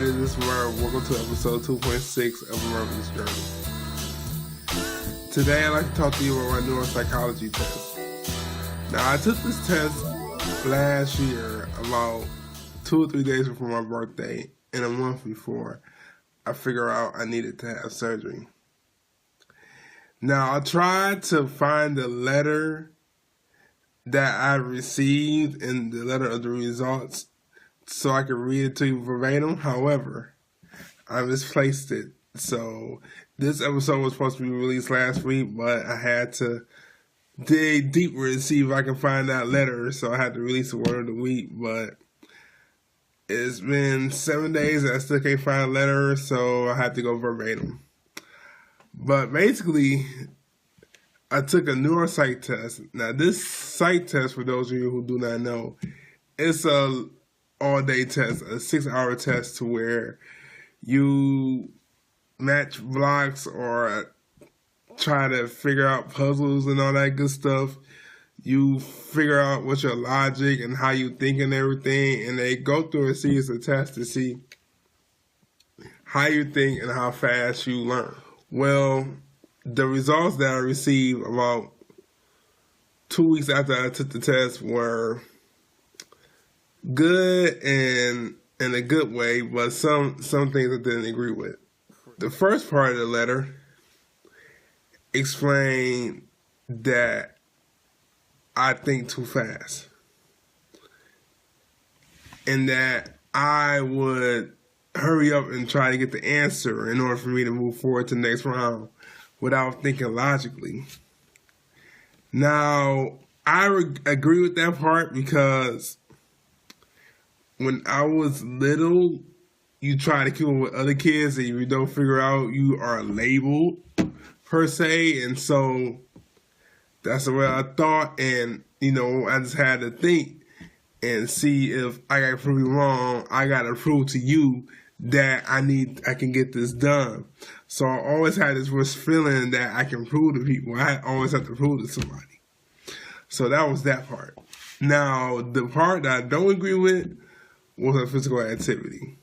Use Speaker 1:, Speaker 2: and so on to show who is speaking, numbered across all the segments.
Speaker 1: everybody, this is Merv. Welcome to episode 2.6 of Mervelous Journey. Today I'd like to talk to you about my Neuropsychology Test. Now, I took this test last year about 2 or 3 days before my birthday and a month before I figured out I needed to have surgery. Now, I tried to find the letter that I received and the letter of the results so I could read it to you verbatim. However, I misplaced it. So this episode was supposed to be released last week, but I had to dig deeper and see if I can find that letter. So I had to release the word of the week. But it's been 7 days and I still can't find a letter, so I had to go verbatim. But basically, I took a neuropsych test. Now, this psych test, for those of you who do not know, it's a all-day test, a 6-hour test to where you match blocks or try to figure out puzzles and all that good stuff. You figure out what's your logic and how you think and everything, and they go through a series of tests to see how you think and how fast you learn. Well, the results that I received about 2 weeks after I took the test were good and in a good way, but some things I didn't agree with. The first part of the letter explained that I think too fast and that I would hurry up and try to get the answer in order for me to move forward to the next round without thinking logically. Now, I agree with that part because when I was little, you try to keep up with other kids and you don't figure out you are labeled per se, and so that's the way I thought, and I just had to think and see if I got to prove you wrong. I got to prove to you that I can get this done. So I always had this worst feeling that I can prove to people. I always have to prove to somebody. So that was that part. Now, the part that I don't agree with was her physical activity.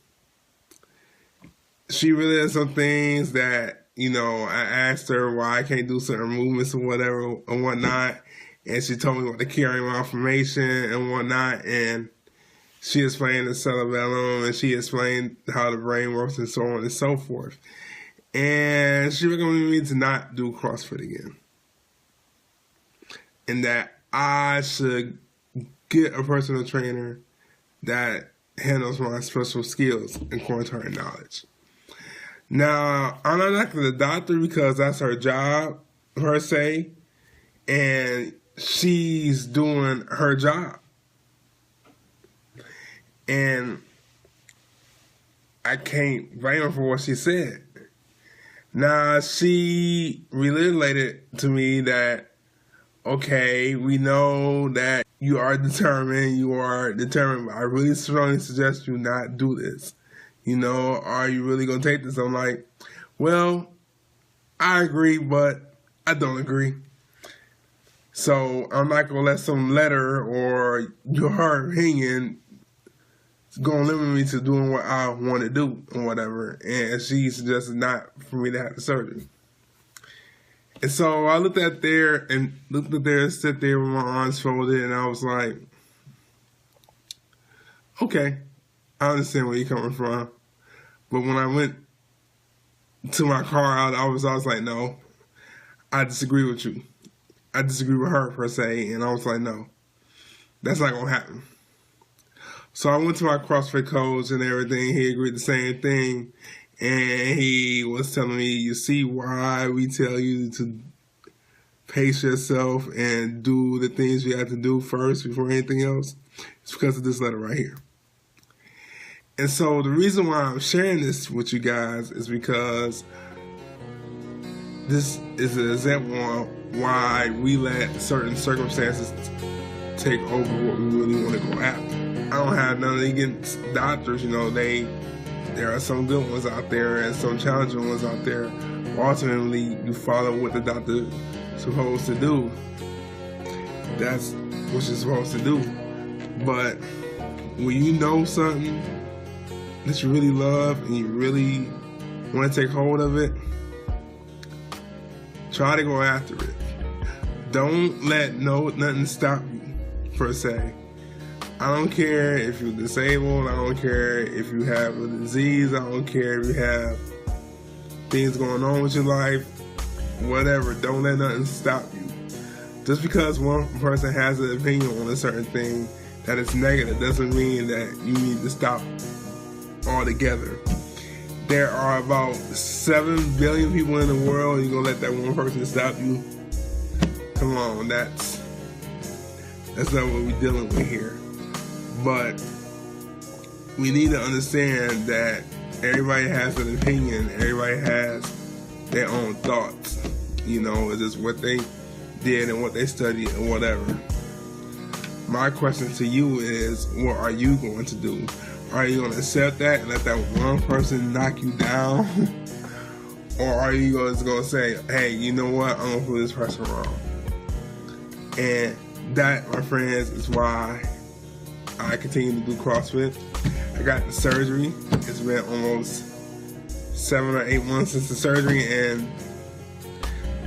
Speaker 1: She really has some things that, I asked her why I can't do certain movements or whatever or whatnot, and she told me what to carry my information and whatnot, and she explained the cerebellum, and she explained how the brain works and so on and so forth. And she recommended me to not do CrossFit again. And that I should get a personal trainer that handles my special skills and quarantine knowledge. Now, I'm not knocking the doctor because that's her job, per se, and she's doing her job. And I can't blame her for what she said. Now, she related to me that, okay, we know that you are determined, but I really strongly suggest you not do this. Are you really going to take this? I'm like, well, I agree, but I don't agree. So I'm not going to let some letter or her opinion going to limit me to doing what I want to do and whatever. And she suggested not for me to have the surgery. And so I looked at there and sit there with my arms folded, and I was like, okay, I understand where you're coming from. But when I went to my car out, I was like, no, I disagree with you. I disagree with her, per se. And I was like, no, that's not going to happen. So I went to my CrossFit coach and everything. He agreed the same thing. And he was telling me, you see why we tell you to pace yourself and do the things you have to do first before anything else? It's because of this letter right here. And so the reason why I'm sharing this with you guys is because this is an example of why we let certain circumstances take over what we really want to go after. I don't have none against doctors, there are some good ones out there and some challenging ones out there. Ultimately, you follow what the doctor is supposed to do. That's what you're supposed to do. But when you know something that you really love and you really want to take hold of it, try to go after it. Don't let nothing stop you, per se. I don't care if you're disabled, I don't care if you have a disease, I don't care if you have things going on with your life, whatever. Don't let nothing stop you. Just because one person has an opinion on a certain thing that is negative doesn't mean that you need to stop altogether. There are about 7 billion people in the world, and you're gonna let that one person stop you? Come on, that's not what we're dealing with here. But we need to understand that everybody has an opinion, everybody has their own thoughts. You know, it's just what they did and what they studied and whatever. My question to you is, what are you going to do? Are you going to accept that and let that one person knock you down? Or are you just going to say, hey, you know what, I'm going to prove this person wrong? And that, my friends, is why I continue to do CrossFit. I got the surgery. It's been almost 7 or 8 months since the surgery, and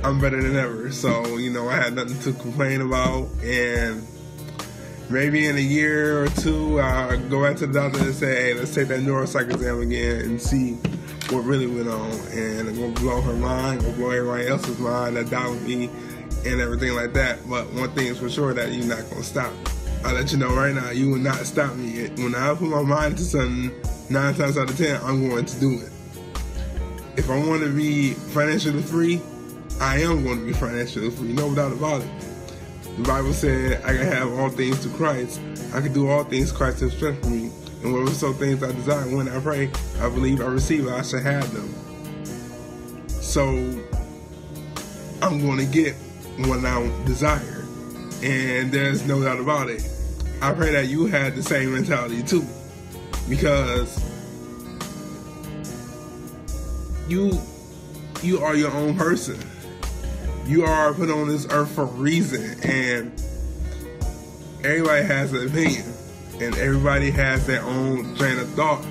Speaker 1: I'm better than ever. So, you know, I had nothing to complain about, and maybe in a year or two, I'll go back to the doctor and say, hey, let's take that neuropsych exam again and see what really went on. And I'm going to blow her mind, I'm going to blow everybody else's mind that died with me and everything like that. But one thing is for sure, that you're not going to stop me. I'll let you know right now, you will not stop me. When I put my mind to something, 9 times out of 10, I'm going to do it. If I want to be financially free, I am going to be financially free, no doubt about it. The Bible said I can have all things through Christ. I can do all things Christ has strengthened me. And whatever so things I desire, when I pray, I believe I receive it, I shall have them. So I'm going to get what I desire. And there's no doubt about it. I pray that you had the same mentality too. Because you are your own person. You are put on this earth for a reason, and everybody has an opinion, and everybody has their own train of thought.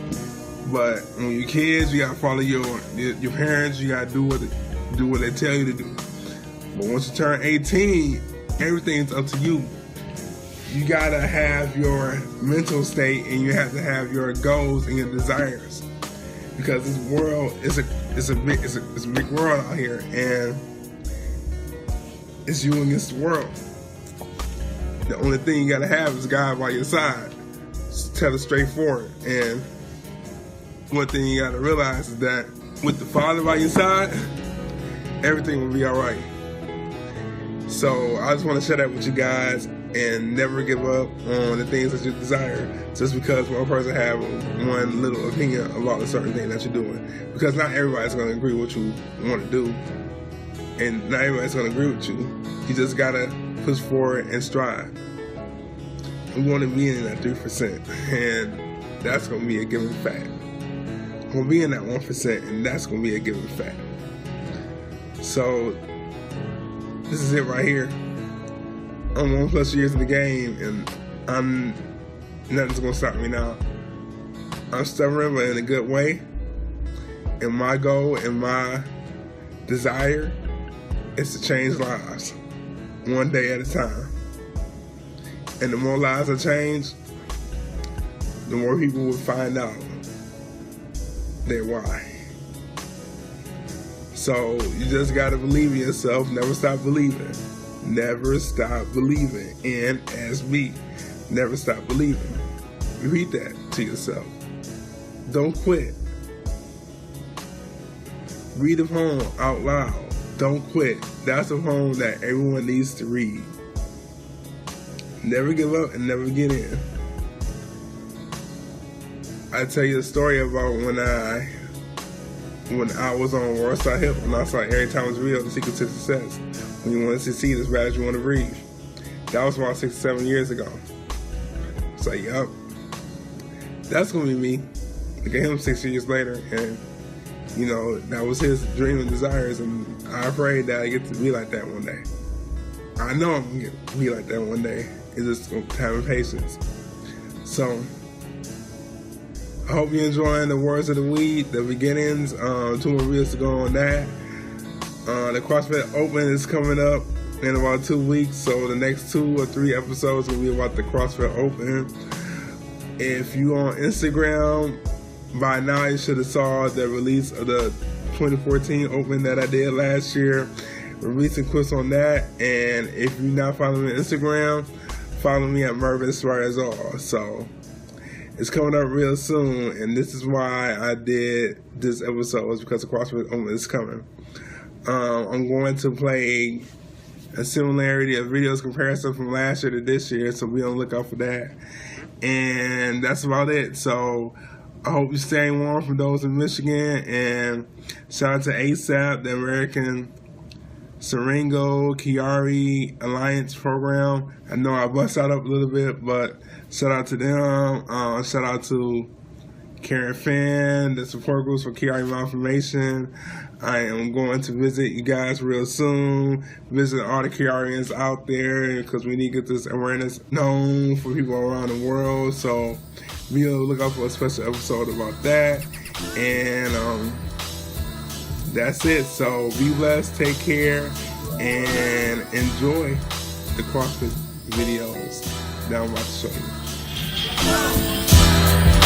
Speaker 1: But when you're kids, you gotta follow your parents. You gotta do what they tell you to do. But once you turn 18, everything's up to you. You gotta have your mental state, and you have to have your goals and your desires, because this world is a big world out here, and it's you against the world. The only thing you gotta have is God by your side. Just tell it straightforward. And one thing you gotta realize is that with the Father by your side, everything will be alright. So I just want to share that with you guys, and never give up on the things that you desire just because one person have one little opinion about a certain thing that you're doing. Because not everybody's going to agree with what you want to do, and not everybody's going to agree with you. You just got to push forward and strive. We want to be in that 3%, and that's going to be a given fact. I'm going to be in that 1%, and that's going to be a given fact. So this is it right here. I'm 1+ years in the game, and nothing's gonna stop me now. I'm stubborn, but in a good way. And my goal and my desire is to change lives, one day at a time. And the more lives I change, the more people will find out their why. So you just gotta believe in yourself. Never stop believing. Never stop believing. NSB. Never stop believing. Repeat that to yourself. Don't quit. Read a poem out loud. Don't quit. That's a poem that everyone needs to read. Never give up and never get in. I tell you a story about when I was on World Star Hip, and I saw every time is real, the secret to success. When you want to succeed, as bad as you want to breathe. That was about 6 or 7 years ago. So, yup. That's going to be me. Look at him 6 years later, and, you know, that was his dream and desires, and I prayed that I get to be like that one day. I know I'm going to be like that one day. It's just having patience. So, I hope you're enjoying the words of the week, the beginnings. 2 more videos to go on that. The CrossFit Open is coming up in about 2 weeks, so the next 2 or 3 episodes will be about the CrossFit Open. If you on Instagram, by now you should have saw the release of the 2014 Open that I did last year. Releasing clips on that, and if you're not following me on Instagram, follow me at Mervelous. So it's coming up real soon, and this is why I did this episode, was because the CrossFit Open is coming. I'm going to play a similarity of videos comparison from last year to this year, so be on the lookout for that. And that's about it. So I hope you're staying warm for those in Michigan, and shout out to ASAP, the American Serengo Chiari Alliance program. I know I bust out up a little bit, but shout out to them. Shout out to Karen Fan, the support groups for Chiari Malformation. I am going to visit you guys real soon. Visit all the Chiarians out there, because we need to get this awareness known for people around the world. So be on the lookout for a special episode about that. And that's it. So be blessed, take care, and enjoy the CrossFit videos that I'm about to show you.